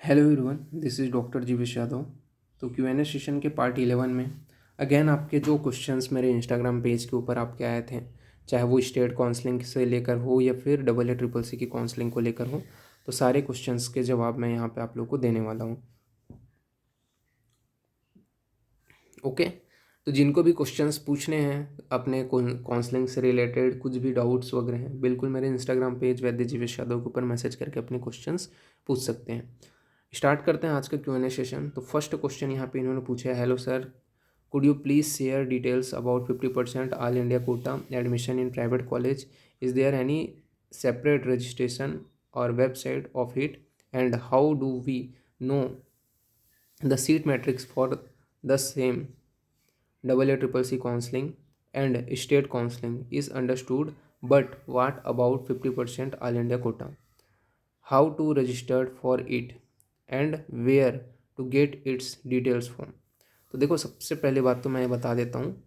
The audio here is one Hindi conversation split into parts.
Hello everyone, this is doctor Jeevesh Yadav. तो Q&A सेशन के पार्ट 11 में अगेन आपके जो क्वेश्चंस मेरे इंस्टाग्राम पेज के ऊपर आपके आए थे, चाहे वो स्टेट काउंसलिंग से लेकर हो या फिर AA CCC की काउंसलिंग को लेकर हो, तो सारे क्वेश्चंस के जवाब मैं यहाँ पे आप लोग को देने वाला हूँ। ओके, तो जिनको भी क्वेश्चंस पूछने हैं अपने काउंसलिंग से रिलेटेड, कुछ भी डाउट्स वगैरह हैं, बिल्कुल मेरे इंस्टाग्राम पेज वैद्य जीवेश यादव के ऊपर मैसेज करके अपने क्वेश्चंस पूछ सकते हैं। स्टार्ट करते हैं आज का Q&A सेशन। तो फर्स्ट क्वेश्चन यहाँ पे इन्होंने पूछा है, hello sir, could you please share details about 50% all India quota admission in private college, is there any separate registration और website of it, and how do we know the seat matrix for the same AA CCC counseling and state counseling is understood, but what about 50% all India quota? How to register for it and where to get its details from? तो देखो, सबसे पहले बात तो मैं बता देता हूँ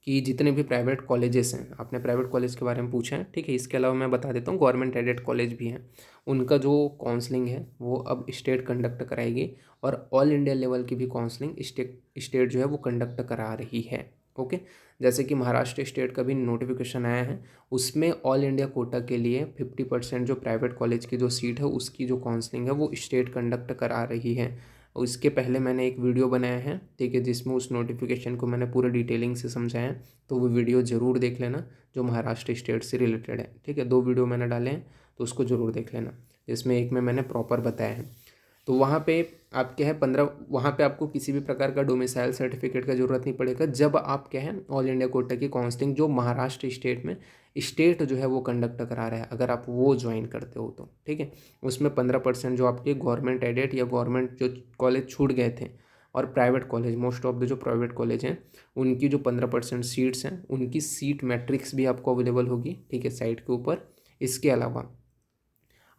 कि जितने भी प्राइवेट कॉलेजेस हैं, आपने प्राइवेट कॉलेज के बारे में पूछा है, ठीक है, इसके अलावा मैं बता देता हूँ गवर्नमेंट एडेड कॉलेज भी हैं, उनका जो काउंसलिंग है वो अब स्टेट कंडक्ट कराएगी, और ऑल इंडिया लेवल की भी काउंसलिंग स्टेट जो है वो कंडक्ट करा रही है। ओके, जैसे कि महाराष्ट्र स्टेट का भी नोटिफिकेशन आया है, उसमें ऑल इंडिया कोटा के लिए 50% जो प्राइवेट कॉलेज की जो सीट है उसकी जो काउंसलिंग है वो स्टेट कंडक्ट करा रही है। और इसके पहले मैंने एक वीडियो बनाया है, ठीक है, जिसमें उस नोटिफिकेशन को मैंने पूरे डिटेलिंग से समझाया है, तो वो वीडियो ज़रूर देख लेना जो महाराष्ट्र स्टेट से रिलेटेड है। ठीक है, 2 वीडियो मैंने डाले हैं, तो उसको ज़रूर देख लेना, जिसमें एक में मैंने प्रॉपर बताया है। तो वहाँ पे आप क्या है 15, वहाँ पे आपको किसी भी प्रकार का डोमिसाइल सर्टिफिकेट का ज़रूरत नहीं पड़ेगा जब आप क्या है ऑल इंडिया कोटा की काउंसलिंग जो महाराष्ट्र स्टेट में स्टेट जो है वो कंडक्ट करा रहा है, अगर आप वो ज्वाइन करते हो तो ठीक है, उसमें 15% जो आपके गवर्नमेंट एडेड या गवर्नमेंट जो कॉलेज छूट गए थे, और private college, most of the जो प्राइवेट कॉलेज हैं उनकी जो 15% सीट्स हैं उनकी सीट मैट्रिक्स भी आपको अवेलेबल होगी, ठीक है, साइट के ऊपर। इसके अलावा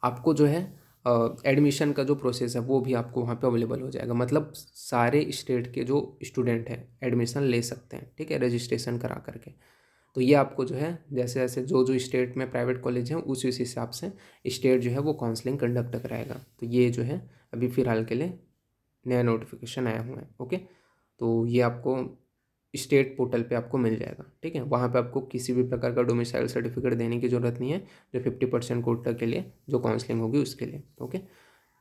आपको जो है एडमिशन का जो प्रोसेस है वो भी आपको वहाँ पे अवेलेबल हो जाएगा, मतलब सारे स्टेट के जो स्टूडेंट हैं एडमिशन ले सकते हैं, ठीक है, रजिस्ट्रेशन करा करके। तो ये आपको जो है जैसे जैसे जो जो स्टेट में प्राइवेट कॉलेज हैं उस हिसाब से स्टेट जो है वो काउंसलिंग कंडक्ट कराएगा। तो ये जो है अभी फ़िलहाल के लिए नया नोटिफिकेशन आया हुआ है। ओके, तो ये आपको स्टेट पोर्टल पे आपको मिल जाएगा, ठीक है, वहाँ पे आपको किसी भी प्रकार का डोमिसाइल सर्टिफिकेट देने की ज़रूरत नहीं है, जो 50% कोटा के लिए जो काउंसलिंग होगी उसके लिए। ओके,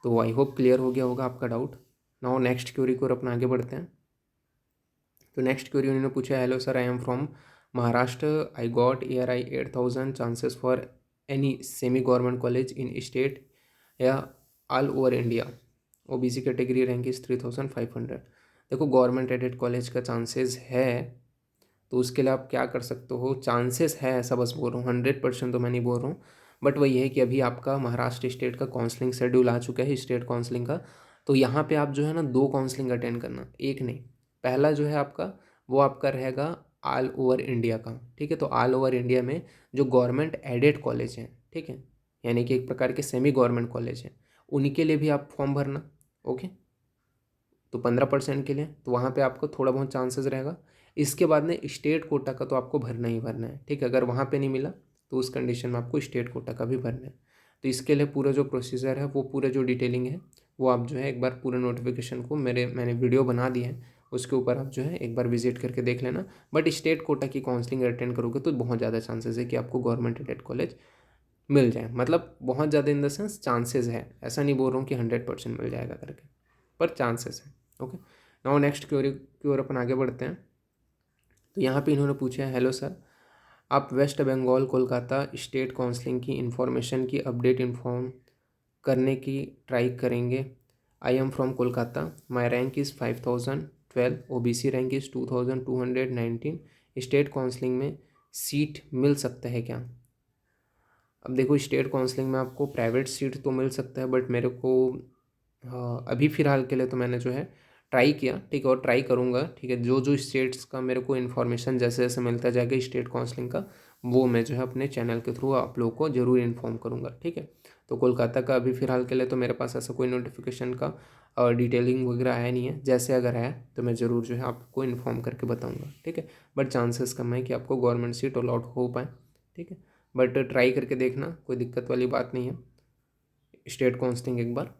तो आई होप क्लियर हो गया होगा आपका डाउट। नाउ नेक्स्ट क्वेरी को अपना आगे बढ़ते हैं। तो नेक्स्ट क्वेरी उन्होंने पूछा, hello sir, I am from Maharashtra, I got ARI 8000 chances for any semi government college in state या all over India, OBC category rank is 3500। देखो, गवर्नमेंट एडेड कॉलेज का चांसेस है, तो उसके लिए आप क्या कर सकते हो, चांसेस है ऐसा बस बोल रहा हूँ, 100% तो मैं नहीं बोल रहा हूँ, बट वही है कि अभी आपका महाराष्ट्र स्टेट का काउंसलिंग शेड्यूल आ चुका है, स्टेट काउंसलिंग का। तो यहाँ पे आप जो है ना 2 काउंसलिंग अटेंड करना, एक नहीं। पहला जो है आपका वो आपका रहेगा ऑल ओवर इंडिया का, ठीक है, तो ऑल ओवर इंडिया में जो गवर्नमेंट एडेड कॉलेज हैं, ठीक है, यानी कि एक प्रकार के सेमी गवर्नमेंट कॉलेज हैं, उनके लिए भी आप फॉर्म भरना। ओके, तो 15% के लिए तो वहाँ पे आपको थोड़ा बहुत चांसेस रहेगा। इसके बाद में स्टेट कोटा का तो आपको भरना ही भरना है, ठीक है, अगर वहाँ पे नहीं मिला तो उस कंडीशन में आपको स्टेट कोटा का भी भरना है। तो इसके लिए पूरा जो प्रोसीजर है वो पूरा जो डिटेलिंग है वो आप जो है एक बार पूरे नोटिफिकेशन को मैंने वीडियो बना दी है, उसके ऊपर आप जो है एक बार विजिट करके देख लेना। बट स्टेट कोटा की काउंसलिंग अटेंड करोगे तो बहुत ज़्यादा चांसेस है कि आपको गवर्नमेंट एडेड कॉलेज मिल जाए, मतलब बहुत ज़्यादा इन द सेंस चांसेस है, ऐसा नहीं बोल रहा हूँ कि 100% मिल जाएगा करके, पर चांसेस है। ओके, नाउ नेक्स्ट क्वेरी की ओर अपन आगे बढ़ते हैं। तो यहाँ पे इन्होंने पूछा है, हेलो सर, आप वेस्ट बंगाल कोलकाता स्टेट काउंसलिंग की इन्फॉर्मेशन की अपडेट इन्फॉर्म करने की ट्राई करेंगे। I am from Kolkata, my rank is 5012, OBC rank is 2219, state counselling में सीट मिल सकता है क्या? अब देखो, स्टेट काउंसलिंग में आपको प्राइवेट सीट तो मिल सकता है, बट मेरे को अभी फ़िलहाल के लिए तो मैंने जो है ट्राई किया, ठीक है, और ट्राई करूँगा, ठीक है, जो जो स्टेट्स का मेरे को इन्फॉर्मेशन जैसे जैसे मिलता जाएगा स्टेट काउंसलिंग का, वो मैं जो है अपने चैनल के थ्रू आप लोगों को ज़रूर इन्फॉर्म करूँगा, ठीक है। तो कोलकाता का अभी फ़िलहाल के लिए तो मेरे पास ऐसा कोई नोटिफिकेशन का डिटेलिंग वगैरह आया नहीं है, जैसे अगर आया तो मैं ज़रूर जो है आपको इन्फॉर्म करके बताऊँगा, ठीक है। बट चांसेस कम है कि आपको गवर्नमेंट सीट अलॉट हो पाए, ठीक है, बट ट्राई करके देखना, कोई दिक्कत वाली बात नहीं है, स्टेट काउंसलिंग एक बार।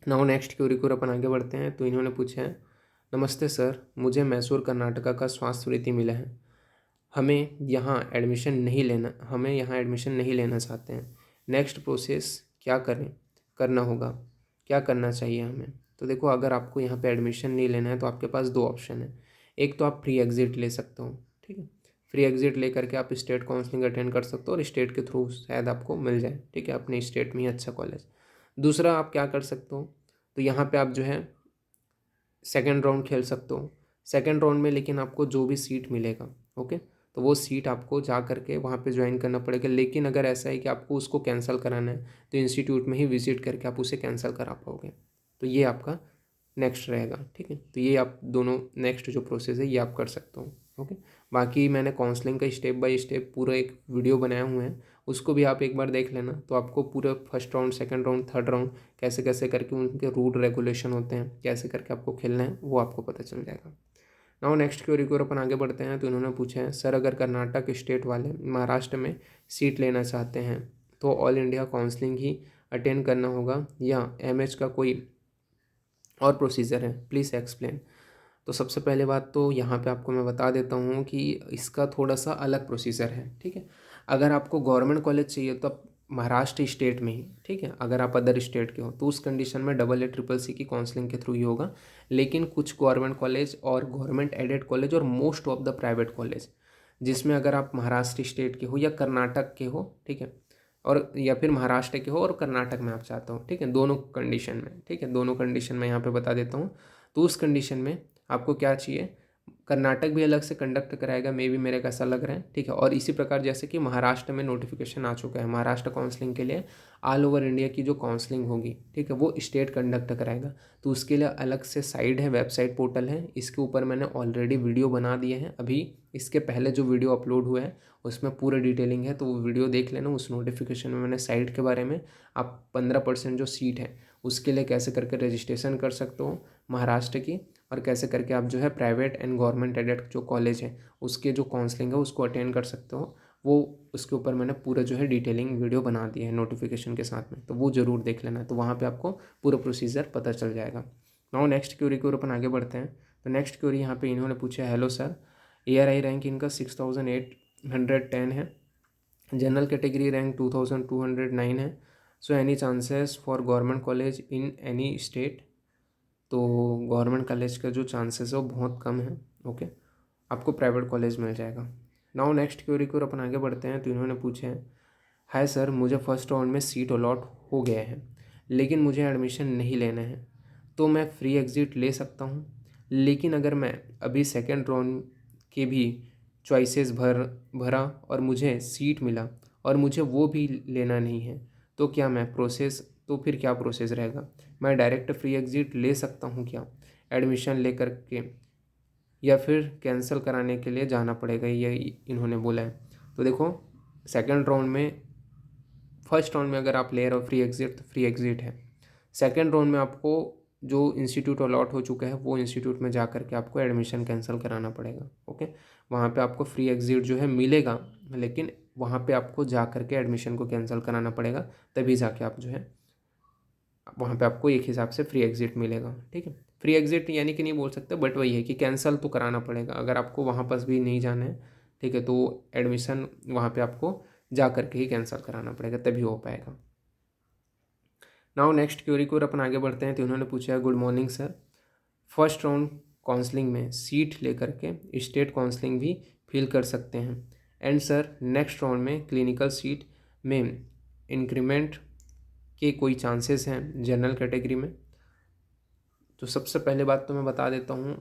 नाउ नेक्स्ट क्वेरी को अपन आगे बढ़ते हैं। तो इन्होंने पूछा है, नमस्ते सर, मुझे मैसूर कर्नाटका का स्वास्थ्यवृत्ति मिला है। हमें यहाँ एडमिशन नहीं लेना चाहते हैं। नेक्स्ट प्रोसेस क्या करना होगा, क्या करना चाहिए हमें? तो देखो, अगर आपको यहाँ पे एडमिशन नहीं लेना है तो आपके पास दो ऑप्शन है। एक तो आप फ्री एग्जिट ले सकते हो, ठीक है। फ्री एग्जिट ले करके आप स्टेट काउंसलिंग अटेंड कर सकते हो और स्टेट के थ्रू शायद आपको मिल जाए, ठीक है, अपने स्टेट में ही अच्छा कॉलेज। दूसरा आप क्या कर सकते हो, तो यहाँ पे आप जो है सेकेंड राउंड खेल सकते हो। सेकेंड राउंड में लेकिन आपको जो भी सीट मिलेगा, ओके, तो वो सीट आपको जा करके वहाँ पे ज्वाइन करना पड़ेगा। लेकिन अगर ऐसा है कि आपको उसको कैंसिल कराना है तो इंस्टीट्यूट में ही विजिट करके आप उसे कैंसिल करा पाओगे। तो ये आपका नेक्स्ट रहेगा, ठीक है। तो ये आप दोनों नेक्स्ट जो प्रोसेस है ये आप कर सकते हो, ओके। बाकी मैंने काउंसलिंग का स्टेप बाय स्टेप पूरा एक वीडियो बनाया हुआ है, उसको भी आप एक बार देख लेना। तो आपको पूरा first round, second round, third round कैसे कैसे करके उनके रूल रेगुलेशन होते हैं, कैसे करके आपको खेलना है, वो आपको पता चल जाएगा। नाउ नेक्स्ट क्वेरी को अपन आगे बढ़ते हैं। तो इन्होंने पूछा है, सर अगर कर्नाटक स्टेट वाले महाराष्ट्र में सीट लेना चाहते हैं तो ऑल इंडिया काउंसलिंग ही अटेंड करना होगा या एमएच का कोई और प्रोसीजर है, प्लीज़ एक्सप्लेन। तो सबसे पहले बात तो यहाँ पे आपको मैं बता देता हूँ कि इसका थोड़ा सा अलग प्रोसीजर है, ठीक है। अगर आपको गवर्नमेंट कॉलेज चाहिए तो आप महाराष्ट्र स्टेट में ही, ठीक है। अगर आप अदर स्टेट के हो तो उस कंडीशन में AA-CCC की काउंसलिंग के थ्रू ही होगा। लेकिन कुछ गवर्नमेंट कॉलेज और गवर्नमेंट एडेड कॉलेज और most of the private college, जिसमें अगर आप महाराष्ट्र स्टेट के हो या कर्नाटक के हो, ठीक है, और या फिर महाराष्ट्र के हो और कर्नाटक में आप चाहते हो, ठीक है, दोनों कंडीशन में, ठीक है, दोनों कंडीशन में यहाँ पे बता देता हूँ। तो उस कंडीशन में आपको क्या चाहिए, कर्नाटक भी अलग से कंडक्ट कराएगा, मे भी मेरे को ऐसा लग रहा है, ठीक है। और इसी प्रकार जैसे कि महाराष्ट्र में नोटिफिकेशन आ चुका है, महाराष्ट्र काउंसलिंग के लिए ऑल ओवर इंडिया की जो काउंसलिंग होगी, ठीक है, वो स्टेट कंडक्ट कराएगा। तो उसके लिए अलग से साइट है, वेबसाइट पोर्टल है, इसके ऊपर मैंने ऑलरेडी वीडियो बना दिए हैं। अभी इसके पहले जो वीडियो अपलोड हुआ है उसमें पूरा डिटेलिंग है, तो वो वीडियो देख लेना। उस नोटिफिकेशन में मैंने साइट के बारे में, आप 15% जो सीट है उसके लिए कैसे करके रजिस्ट्रेशन कर सकते हो महाराष्ट्र की, और कैसे करके आप जो है प्राइवेट एंड गवर्नमेंट एडेड जो कॉलेज है उसके जो काउंसलिंग है उसको अटेंड कर सकते हो, वो उसके ऊपर मैंने पूरा जो है डिटेलिंग वीडियो बना दी है नोटिफिकेशन के साथ में, तो वो ज़रूर देख लेना। तो वहाँ पे आपको पूरा प्रोसीजर पता चल जाएगा। नाउ नेक्स्ट क्वेरी की ओर अपन आगे बढ़ते हैं। तो नेक्स्ट क्वेरी यहाँ पे इन्होंने पूछा है, हेलो सर, ARI रैंक इनका 6810 है, जनरल कैटेगरी रैंक 2209 है, so any chances for government college in any state? तो गवर्नमेंट कॉलेज का जो चांसेस है वो बहुत कम है, ओके, आपको प्राइवेट कॉलेज मिल जाएगा। नाउ नेक्स्ट क्वेरी को अपन आगे बढ़ते हैं। तो इन्होंने पूछे हैं, हाय सर, मुझे फर्स्ट राउंड में सीट अलॉट हो गया है लेकिन मुझे एडमिशन नहीं लेना है, तो मैं फ्री एग्ज़िट ले सकता हूँ? लेकिन अगर मैं अभी सेकेंड राउंड के भी चॉइसेस भरा और मुझे सीट मिला और मुझे वो भी लेना नहीं है, तो क्या मैं तो फिर क्या प्रोसेस रहेगा? मैं डायरेक्ट फ्री एग्ज़िट ले सकता हूँ क्या एडमिशन लेकर के, या फिर कैंसिल कराने के लिए जाना पड़ेगा, ये इन्होंने बोला है। तो देखो, सेकंड राउंड में, फर्स्ट राउंड में अगर आप ले रहे हो फ्री एग्ज़िट तो फ्री एग्ज़िट है। सेकंड राउंड में आपको जो इंस्टीट्यूट अलॉट हो चुका है वो इंस्टीट्यूट में जा करके आपको एडमिशन कैंसिल कराना पड़ेगा, ओके। वहाँ पे आपको फ्री एग्ज़िट जो है मिलेगा, लेकिन वहाँ पे आपको जा करके एडमिशन को कैंसिल कराना पड़ेगा, तभी जाके आप जो है वहाँ पे आपको एक हिसाब से फ्री एग्ज़िट मिलेगा, ठीक है। फ्री एग्ज़िट यानी कि नहीं बोल सकते, बट वही है कि कैंसिल तो कराना पड़ेगा अगर आपको वहाँ पास भी नहीं जाना है, ठीक है। तो एडमिशन वहाँ पे आपको जा करके ही कैंसिल कराना पड़ेगा, तभी हो पाएगा। नाउ नेक्स्ट क्वेरी को अपन आगे बढ़ते हैं। तो उन्होंने पूछा है, good morning sir, first round counselling में सीट लेकर के स्टेट काउंसलिंग भी फिल कर सकते हैं, एंड सर नेक्स्ट राउंड में क्लिनिकल सीट में इंक्रीमेंट के कोई चांसेस हैं जनरल कैटेगरी में? तो सबसे पहले बात तो मैं बता देता हूँ,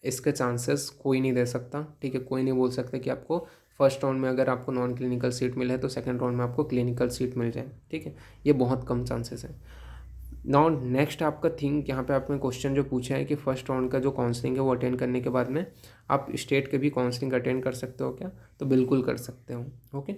इसके चांसेस कोई नहीं दे सकता, ठीक है। कोई नहीं बोल सकता कि आपको फर्स्ट राउंड में अगर आपको नॉन क्लिनिकल सीट मिले तो सेकंड राउंड में आपको क्लिनिकल सीट मिल जाए, ठीक है। ये बहुत कम चांसेस है। नाउ नेक्स्ट आपका थिंक, यहाँ पे आपने क्वेश्चन जो पूछा है कि फर्स्ट राउंड का जो काउंसलिंग है वो अटेंड करने के बाद में आप स्टेट के भी काउंसलिंग अटेंड कर सकते हो क्या? तो बिल्कुल कर सकते हो, ओके,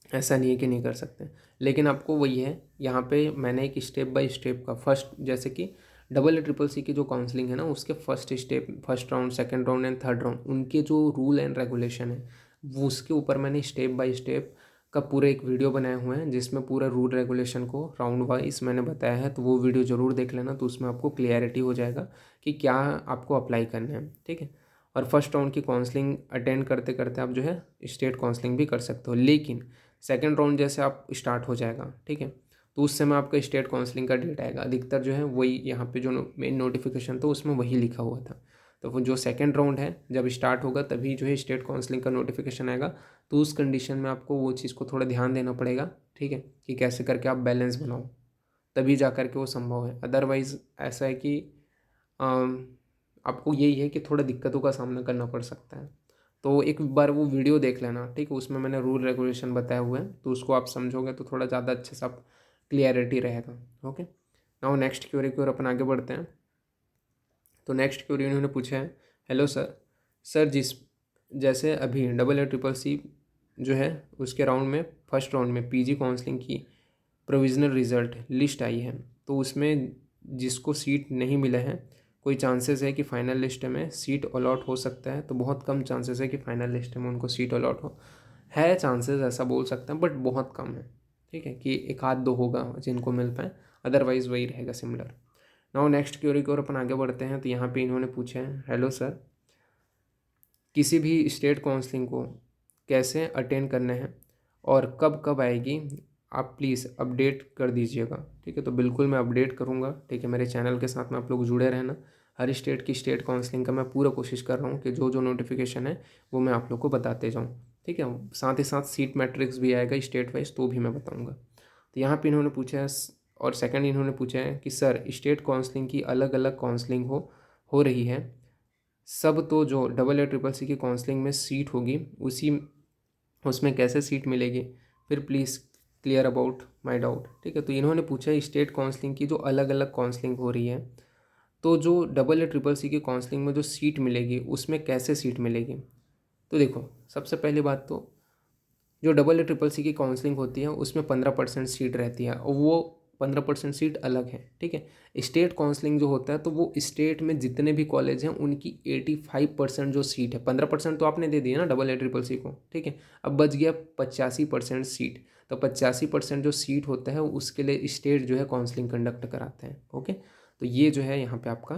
ऐसा नहीं है कि नहीं कर सकते। लेकिन आपको वही है, यहाँ पे मैंने एक स्टेप बाय स्टेप का फर्स्ट, जैसे कि AA-CCC की जो काउंसलिंग है ना उसके first step, first round, second round and third round, उनके जो रूल एंड रेगुलेशन है वो उसके ऊपर मैंने स्टेप बाय स्टेप का पूरा एक वीडियो बनाए हुए हैं जिसमें पूरा रूल रेगुलेशन को राउंड वाइज मैंने बताया है, तो वो वीडियो ज़रूर देख लेना, तो उसमें आपको क्लियरिटी हो जाएगा कि क्या आपको अप्लाई करना है। ठीक है, और फर्स्ट राउंड की काउंसलिंग अटेंड करते करते आप जो है स्टेट काउंसलिंग भी कर सकते हो, लेकिन सेकेंड राउंड जैसे आप स्टार्ट हो जाएगा, ठीक है, तो उस समय आपका स्टेट काउंसलिंग का डेट आएगा। अधिकतर जो है वही यहाँ पे जो मेन नोटिफिकेशन था उसमें वही लिखा हुआ था। तो वो जो सेकेंड राउंड है जब स्टार्ट होगा तभी जो है स्टेट काउंसलिंग का नोटिफिकेशन आएगा। तो उस कंडीशन में आपको वो चीज़ को थोड़ा ध्यान देना पड़ेगा, ठीक है, कि कैसे करके आप बैलेंस बनाओ, तभी जा कर के वो संभव है। अदरवाइज़ ऐसा है कि आपको यही है कि थोड़ा दिक्कतों का सामना करना पड़ सकता है। तो एक बार वो वीडियो देख लेना, ठीक है, उसमें मैंने रूल रेगुलेशन बताए हुए हैं, तो उसको आप समझोगे तो थोड़ा ज़्यादा अच्छे से आप क्लियरिटी रहेगा। ओके, नाउ नेक्स्ट क्वेरी की ओर अपन आगे बढ़ते हैं। तो नेक्स्ट क्वेरी उन्होंने पूछा है, हेलो सर, सर जिस जैसे अभी AA CCC जो है उसके राउंड में फर्स्ट राउंड में पीजी काउंसलिंग की प्रोविज़नल रिज़ल्ट लिस्ट आई है, तो उसमें जिसको सीट नहीं मिला है, कोई चांसेस है कि फ़ाइनल लिस्ट में सीट अलॉट हो सकता है? तो बहुत कम चांसेस है कि फ़ाइनल लिस्ट में उनको सीट अलॉट हो, है चांसेस ऐसा बोल सकते हैं, बट बहुत कम है। ठीक है, कि एक आध दो होगा जिनको मिल पाए, अदरवाइज़ वही रहेगा सिमिलर। नाउ नेक्स्ट क्वेरी की ओर अपन आगे बढ़ते हैं। तो यहाँ पे इन्होंने पूछा है, हेलो सर, किसी भी स्टेट काउंसलिंग को कैसे अटेंड करना है और कब कब आएगी, आप प्लीज़ अपडेट कर दीजिएगा। ठीक है, तो बिल्कुल मैं अपडेट करूँगा। ठीक है, मेरे चैनल के साथ में आप लोग जुड़े रहना। हर स्टेट की स्टेट काउंसलिंग का मैं पूरा कोशिश कर रहा हूँ कि जो जो नोटिफिकेशन है वो मैं आप लोग को बताते जाऊँ। ठीक है, साथ ही साथ सीट मैट्रिक्स भी आएगा स्टेट वाइज, तो भी मैं बताऊँगा। तो यहाँ पे इन्होंने पूछा है, और सेकंड इन्होंने पूछा है कि सर स्टेट काउंसलिंग की अलग अलग काउंसलिंग हो रही है सब, तो जो AA CCC की काउंसलिंग में सीट होगी उसी उसमें कैसे सीट मिलेगी, फिर please clear about my doubt. ठीक है, तो इन्होंने पूछा है स्टेट काउंसलिंग की जो अलग अलग काउंसलिंग हो रही है, तो जो AA CCC की काउंसलिंग में जो सीट मिलेगी उसमें कैसे सीट मिलेगी। तो देखो, सबसे पहली बात तो जो AA CCC की काउंसलिंग होती है उसमें 15% सीट रहती है, और वो 15% सीट अलग है। ठीक है, स्टेट काउंसलिंग जो होता है तो वो स्टेट में जितने भी कॉलेज हैं उनकी 85% जो सीट है, 15% तो आपने दे दिया ना AA CCC को, ठीक है, अब बच गया 85% सीट। तो 85% जो सीट होता है उसके लिए स्टेट जो है काउंसलिंग कंडक्ट कराते हैं। ओके, तो ये जो है यहाँ पे आपका,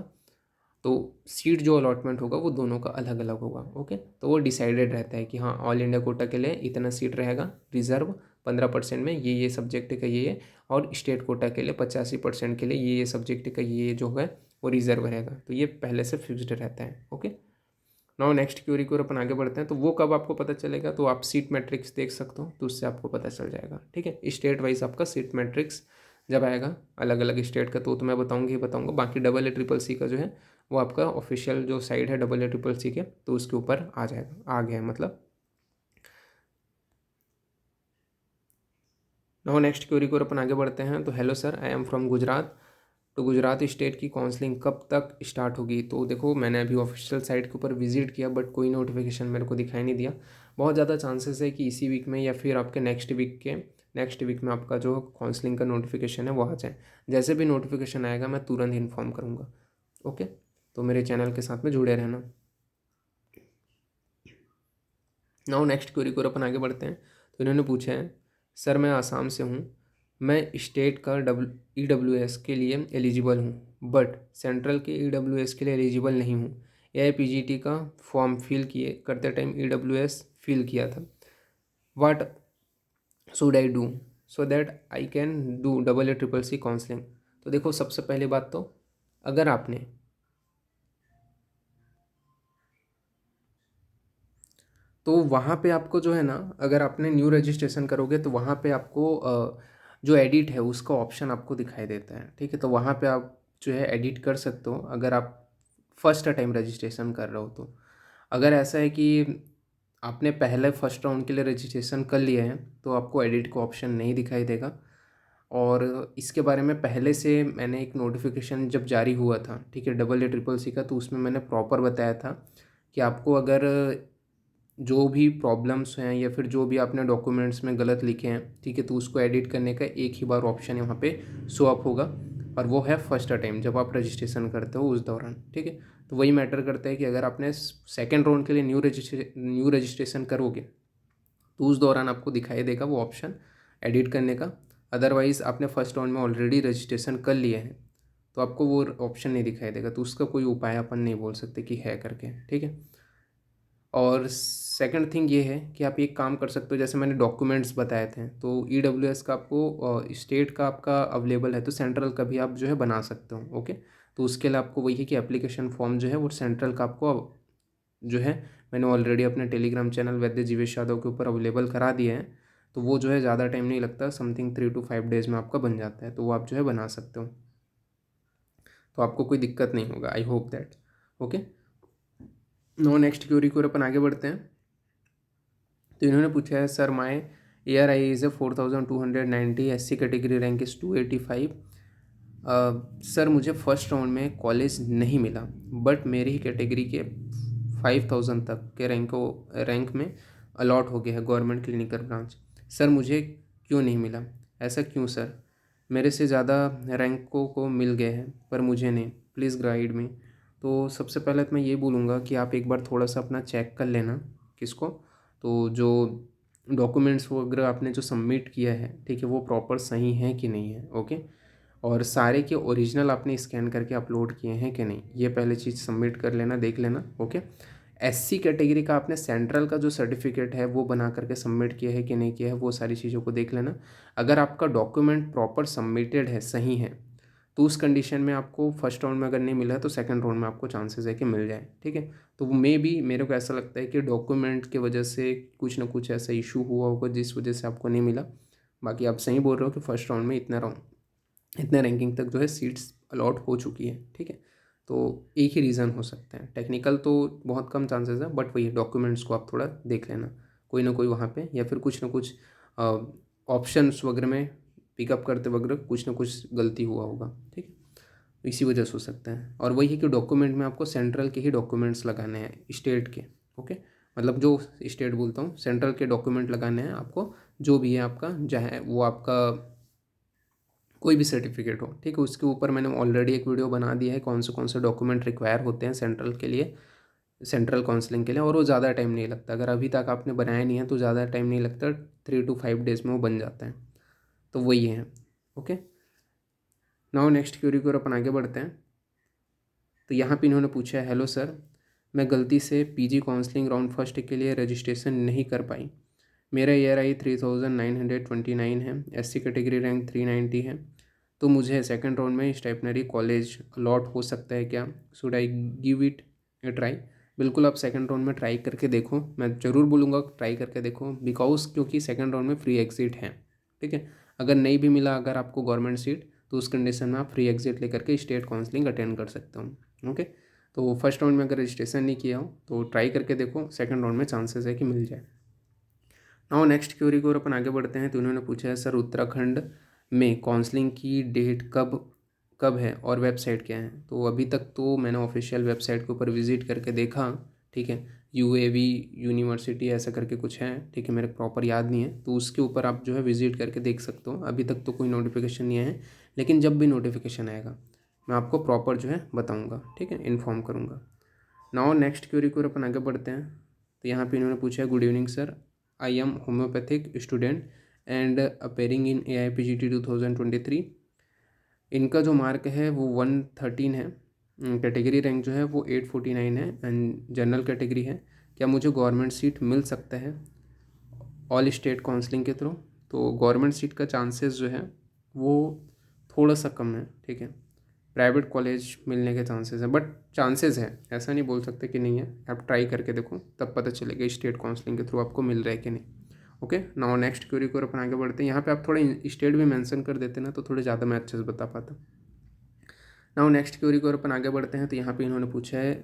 तो सीट जो अलॉटमेंट होगा वो दोनों का अलग अलग होगा। ओके, तो वो डिसाइडेड रहता है कि हाँ ऑल इंडिया कोटा के लिए इतना सीट रहेगा रिजर्व, 15% में ये सब्जेक्ट का ये, और स्टेट कोटा के लिए 85% के लिए ये सब्जेक्ट का ये जो है वो रिजर्व रहेगा। तो ये पहले से फिक्स्ड रहता है। ओके, नाउ नेक्स्ट क्वेरी की ओर अपन आगे बढ़ते हैं। तो वो कब आपको पता चलेगा, तो आप सीट मैट्रिक्स देख सकते हो, तो उससे आपको पता चल जाएगा। ठीक है, स्टेट वाइज आपका सीट मैट्रिक्स जब आएगा अलग अलग स्टेट का, तो मैं बताऊंगी ही बताऊंगा। बाकी AA CCC का जो है वो आपका ऑफिशियल जो साइट है AA CCC के, तो उसके ऊपर आ जाएगा, आ गया है मतलब। नाउ नेक्स्ट क्वेरी की ओर अपन आगे बढ़ते हैं। तो hello sir, I am from Gujarat, तो गुजरात स्टेट की काउंसलिंग कब तक स्टार्ट होगी। तो देखो, मैंने अभी ऑफिशियल साइट के ऊपर विजिट किया, बट कोई नोटिफिकेशन मेरे को दिखाई नहीं दिया। बहुत ज़्यादा चांसेस है कि इसी वीक में या फिर आपके नेक्स्ट वीक में आपका जो काउंसलिंग का नोटिफिकेशन है वो आ जाए। जैसे भी नोटिफिकेशन आएगा मैं तुरंत इन्फॉर्म करूँगा। ओके, तो मेरे चैनल के साथ में जुड़े रहना। नाउ नेक्स्ट क्वेरी को अपन आगे बढ़ते हैं। तो इन्होंने पूछा है, सर मैं आसाम से हूँ, मैं स्टेट का EWS के लिए एलिजिबल हूँ, बट सेंट्रल के EWS के लिए एलिजिबल नहीं हूँ। AIPGT का फॉर्म फिल किए करते टाइम EWS फिल किया था, what should I do so that I can do AA CCC counselling. तो देखो, सबसे पहली बात तो अगर आपने तो वहाँ पे आपको जो है ना, अगर आपने न्यू रजिस्ट्रेशन करोगे तो वहाँ पे आपको जो एडिट है उसका ऑप्शन आपको दिखाई देता है। ठीक है, तो वहाँ पे आप जो है एडिट कर सकते हो अगर आप फर्स्ट टाइम रजिस्ट्रेशन कर रहे हो। तो अगर ऐसा है कि आपने पहले फर्स्ट राउंड के लिए रजिस्ट्रेशन कर लिया है तो आपको एडिट का ऑप्शन नहीं दिखाई देगा। और इसके बारे में पहले से मैंने एक नोटिफिकेशन जब जारी हुआ था, ठीक है, AA CCC का, तो उसमें मैंने प्रॉपर बताया था कि आपको अगर जो भी प्रॉब्लम्स हैं या फिर जो भी आपने डॉक्यूमेंट्स में गलत लिखे हैं, ठीक है, तो उसको एडिट करने का एक ही बार ऑप्शन यहाँ पे शो अप होगा, और वो है फर्स्ट टाइम जब आप रजिस्ट्रेशन करते हो उस दौरान। ठीक है, तो वही मैटर करता है कि अगर आपने सेकेंड राउंड के लिए न्यू रजिस्ट्रेशन करोगे तो उस दौरान आपको दिखाई देगा वो ऑप्शन एडिट करने का। अदरवाइज़ आपने फर्स्ट राउंड में ऑलरेडी रजिस्ट्रेशन कर लिए हैं तो आपको वो ऑप्शन नहीं दिखाई देगा, तो उसका कोई उपाय अपन नहीं बोल सकते कि है करके, ठीक है। और सेकंड थिंग ये है कि आप एक काम कर सकते हो, जैसे मैंने डॉक्यूमेंट्स बताए थे, तो EWS का आपको स्टेट का आपका अवेलेबल है तो सेंट्रल का भी आप जो है बना सकते हो, ओके। तो उसके लिए आपको वही है कि एप्लीकेशन फॉर्म जो है वो सेंट्रल का आपको जो है मैंने ऑलरेडी अपने टेलीग्राम चैनल वैद्य जीवेश यादव के ऊपर अवेलेबल करा दिए हैं। तो वो जो है ज़्यादा टाइम नहीं लगता, समथिंग 3 to 5 डेज़ में आपका बन जाता है, तो वो आप जो है बना सकते हो, तो आपको कोई दिक्कत नहीं होगा। I hope that okay. No next query की ओर अपन आगे बढ़ते हैं। तो इन्होंने पूछा है, sir my ARI is 4290, SC category rank is 285। Sir मुझे फर्स्ट राउंड में कॉलेज नहीं मिला बट मेरी ही कैटेगरी के 5000 तक के रैंक में अलॉट हो गया है गवर्नमेंट क्लिनिकल ब्रांच। सर मुझे क्यों नहीं मिला, ऐसा क्यों सर? मेरे से ज़्यादा रैंकों को मिल गए हैं पर मुझे नहीं, प्लीज़ गाइड मी। तो सबसे पहले तो मैं ये बोलूँगा कि आप एक बार थोड़ा सा अपना चेक कर लेना किसको, तो जो डॉक्यूमेंट्स वगैरह आपने जो सबमिट किया है, ठीक है, वो प्रॉपर सही है कि नहीं है, ओके। और सारे के ओरिजिनल आपने स्कैन करके अपलोड किए हैं कि नहीं, ये पहले चीज़ सबमिट कर लेना, देख लेना, ओके। SC कैटेगरी का आपने सेंट्रल का जो सर्टिफिकेट है वो बना करके सबमिट किया है कि नहीं किया है, वो सारी चीज़ों को देख लेना। अगर आपका डॉक्यूमेंट प्रॉपर सबमिटेड है, सही है, तो उस कंडीशन में आपको फर्स्ट राउंड में अगर नहीं मिला है तो सेकंड राउंड में आपको चांसेस है कि मिल जाए, ठीक है। तो मे भी मेरे को ऐसा लगता है कि डॉक्यूमेंट की वजह से कुछ ना कुछ ऐसा इशू हुआ होगा जिस वजह से आपको नहीं मिला। बाकी आप सही बोल रहे हो कि फर्स्ट राउंड में इतने रैंकिंग तक जो है सीट्स अलॉट हो चुकी है, ठीक है। तो एक ही रीज़न हो सकता है, टेक्निकल तो बहुत कम चांसेस है, बट वही डॉक्यूमेंट्स को आप थोड़ा देख लेना, कोई ना कोई वहाँ पे या फिर कुछ ना कुछ ऑप्शंस वगैरह में पिकअप करते वगैरह कुछ ना कुछ गलती हुआ होगा, ठीक है, इसी वजह से हो सकता है। और वही है कि डॉक्यूमेंट में आपको सेंट्रल के ही डॉक्यूमेंट्स लगाने हैं, स्टेट के, ओके, मतलब जो स्टेट बोलता हूँ, सेंट्रल के डॉक्यूमेंट लगाने हैं आपको, जो भी है आपका, चाहे वो आपका कोई भी सर्टिफिकेट हो, ठीक है। उसके ऊपर मैंने ऑलरेडी एक वीडियो बना दिया है कौन से डॉक्यूमेंट रिक्वायर होते हैं सेंट्रल के लिए, सेंट्रल काउंसलिंग के लिए, और वो ज़्यादा टाइम नहीं लगता। अगर अभी तक आपने बनाया नहीं है तो ज़्यादा टाइम नहीं लगता, 3 to 5 डेज़ में वो बन जाता है, तो वही है, ओके। नाउ नेक्स्ट क्यूरी की ओर अपन आगे बढ़ते हैं। तो यहाँ पे इन्होंने पूछा है, हेलो सर, मैं गलती से PG काउंसलिंग राउंड फर्स्ट के लिए रजिस्ट्रेशन नहीं कर पाई। मेरा ARI 3929 है, SC कैटेगरी रैंक 390 है, तो मुझे सेकंड राउंड में स्टेपनरी कॉलेज अलॉट हो सकता है क्या? Should I give it A try? बिल्कुल आप सेकंड राउंड में ट्राई करके देखो, मैं ज़रूर बोलूँगा ट्राई करके देखो, बिकॉज क्योंकि सेकंड राउंड में फ्री एग्जिट है, ठीक है। अगर नहीं भी मिला अगर आपको गवर्नमेंट सीट, तो उस कंडीशन में आप फ्री एग्जिट लेकर के स्टेट काउंसलिंग अटेंड कर सकते हो, ओके। तो फर्स्ट राउंड में अगर रजिस्ट्रेशन नहीं किया हो तो ट्राई करके देखो, सेकंड राउंड में चांसेस है कि मिल जाए। नाउ नेक्स्ट क्यूरी की ओर अपन आगे बढ़ते हैं। तो उन्होंने पूछा है, सर उत्तराखंड में काउंसलिंग की डेट कब कब है और वेबसाइट क्या है? तो अभी तक तो मैंने ऑफिशियल वेबसाइट के ऊपर विजिट करके देखा, ठीक है, UAV यूनिवर्सिटी ऐसा करके कुछ है, ठीक है, मेरे प्रॉपर याद नहीं है, तो उसके ऊपर आप जो है विजिट करके देख सकते हो। अभी तक तो कोई नोटिफिकेशन नहीं है, लेकिन जब भी नोटिफिकेशन आएगा मैं आपको प्रॉपर जो है बताऊँगा, ठीक है, इन्फॉर्म करूँगा। नाउ नेक्स्ट क्यूरी की ओर अपन आगे बढ़ते हैं। तो यहाँ पे इन्होंने पूछा है, good evening sir, I M homeopathic student and appearing in AIPGT 2023। इनका जो मार्क है वो 113 है, कैटेगरी रैंक जो है वो 849 है एंड जनरल कैटेगरी है। क्या मुझे गवर्नमेंट सीट मिल सकता है ऑल स्टेट काउंसलिंग के थ्रू? तो गवर्नमेंट सीट का चांसेस जो है वो थोड़ा सा कम है, ठीक है, प्राइवेट कॉलेज मिलने के चांसेस हैं, बट चांसेस है, ऐसा नहीं बोल सकते कि नहीं है। आप ट्राई करके देखो, तब पता चलेगा स्टेट काउंसलिंग के थ्रू आपको मिल रहा है कि नहीं, ओके। नाउ नेक्स्ट क्यूरी को अपन आगे बढ़ते हैं। यहाँ पे आप थोड़ा स्टेट भी मेंशन कर देते ना तो थोड़े ज़्यादा मैं अच्छे से बता पाता। नाउ नेक्स्ट क्यूरी को अपन आगे बढ़ते हैं। तो यहाँ पे इन्होंने पूछा है,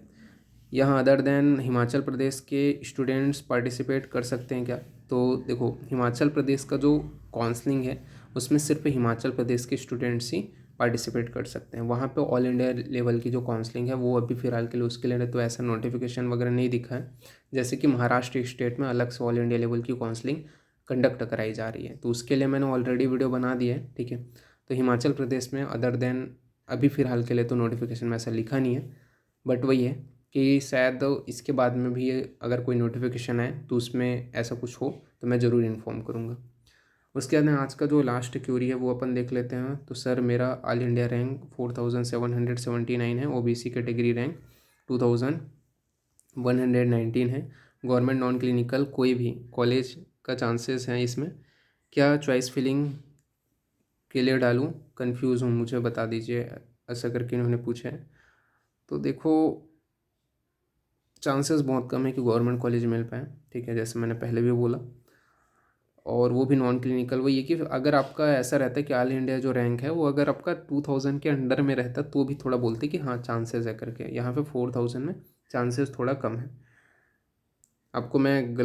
यहाँ अदर देन हिमाचल प्रदेश के स्टूडेंट्स पार्टिसिपेट कर सकते हैं क्या? तो देखो, हिमाचल प्रदेश का जो काउंसलिंग है उसमें सिर्फ हिमाचल प्रदेश के स्टूडेंट्स ही पार्टिसिपेट कर सकते हैं। वहाँ पे ऑल इंडिया लेवल की जो काउंसलिंग है वो अभी फ़िलहाल के लिए उसके लिए तो ऐसा नोटिफिकेशन वगैरह नहीं दिखा है। जैसे कि महाराष्ट्र स्टेट में अलग से ऑल इंडिया लेवल की काउंसलिंग कंडक्ट कराई जा रही है, तो उसके लिए मैंने ऑलरेडी वीडियो बना दी है, ठीक है। तो हिमाचल प्रदेश में अदर देन अभी फ़िलहाल के लिए तो नोटिफिकेशन में ऐसा लिखा नहीं है, बट वही है कि शायद इसके बाद में भी अगर कोई नोटिफिकेशन आए तो उसमें ऐसा कुछ हो तो मैं ज़रूर इन्फॉर्म करूँगा। उसके बाद में आज का जो लास्ट क्यूरी है वो अपन देख लेते हैं। तो सर मेरा ऑल इंडिया रैंक 4779 है, ओबीसी कैटेगरी रैंक 2119 है, गवर्नमेंट नॉन क्लिनिकल कोई भी कॉलेज का चांसेस हैं इसमें, क्या चॉइस फिलिंग के लिए डालूँ, कंफ्यूज हूँ, मुझे बता दीजिए, ऐसा करके इन्होंने पूछा है। तो देखो चांसेस बहुत कम है कि गवर्नमेंट कॉलेज मिल पाए, ठीक है, जैसे मैंने पहले भी बोला, और वो भी नॉन क्लिनिकल। वो ये कि अगर आपका ऐसा रहता है कि ऑल इंडिया जो रैंक है वो अगर आपका 2000 के अंडर में रहता तो भी थोड़ा बोलते कि हाँ चांसेस है करके, यहाँ पे 4000 में चांसेस थोड़ा कम है। आपको मैं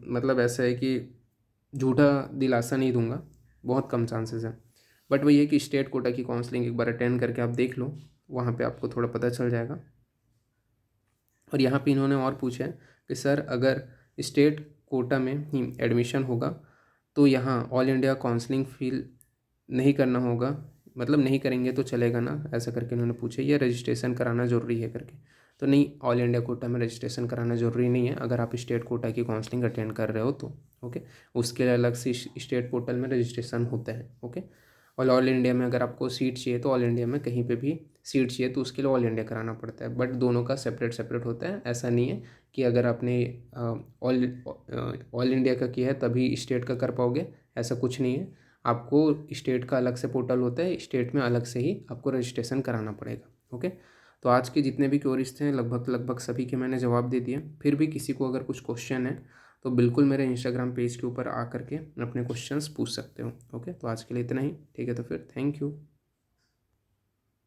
मतलब ऐसा है कि झूठा दिलासा नहीं दूंगा, बहुत कम चांसेस है। बट वही है कि स्टेट कोटा की काउंसलिंग एक बार अटेंड करके आप देख लो, वहाँ पे आपको थोड़ा पता चल जाएगा। और यहाँ पे इन्होंने और पूछा है कि सर अगर स्टेट कोटा में ही एडमिशन होगा तो यहाँ ऑल इंडिया काउंसलिंग फील नहीं करना होगा, मतलब नहीं करेंगे तो चलेगा ना, ऐसा करके इन्होंने पूछा, या रजिस्ट्रेशन कराना ज़रूरी है करके। तो नहीं, ऑल इंडिया कोटा में रजिस्ट्रेशन कराना ज़रूरी नहीं है अगर आप स्टेट कोटा की काउंसलिंग अटेंड कर रहे हो तो। ओके, उसके लिए अलग से स्टेट पोर्टल में रजिस्ट्रेशन होता है। ओके, और ऑल इंडिया में अगर आपको सीट चाहिए तो ऑल इंडिया में कहीं पे भी सीट चाहिए तो उसके लिए ऑल इंडिया कराना पड़ता है, बट दोनों का सेपरेट सेपरेट होता है। ऐसा नहीं है कि अगर आपने ऑल ऑल इंडिया का किया है तभी स्टेट का कर पाओगे, ऐसा कुछ नहीं है। आपको स्टेट का अलग से पोर्टल होता है, स्टेट में अलग से ही आपको रजिस्ट्रेशन कराना पड़ेगा। ओके, तो आज के जितने भी क्वेरीज थे लगभग सभी के मैंने जवाब दे दिए। फिर भी किसी को अगर कुछ क्वेश्चन है तो बिल्कुल मेरे इंस्टाग्राम पेज के ऊपर आ करके अपने क्वेश्चंस पूछ सकते हो। ओके, तो आज के लिए इतना ही, ठीक है, तो फिर थैंक यू।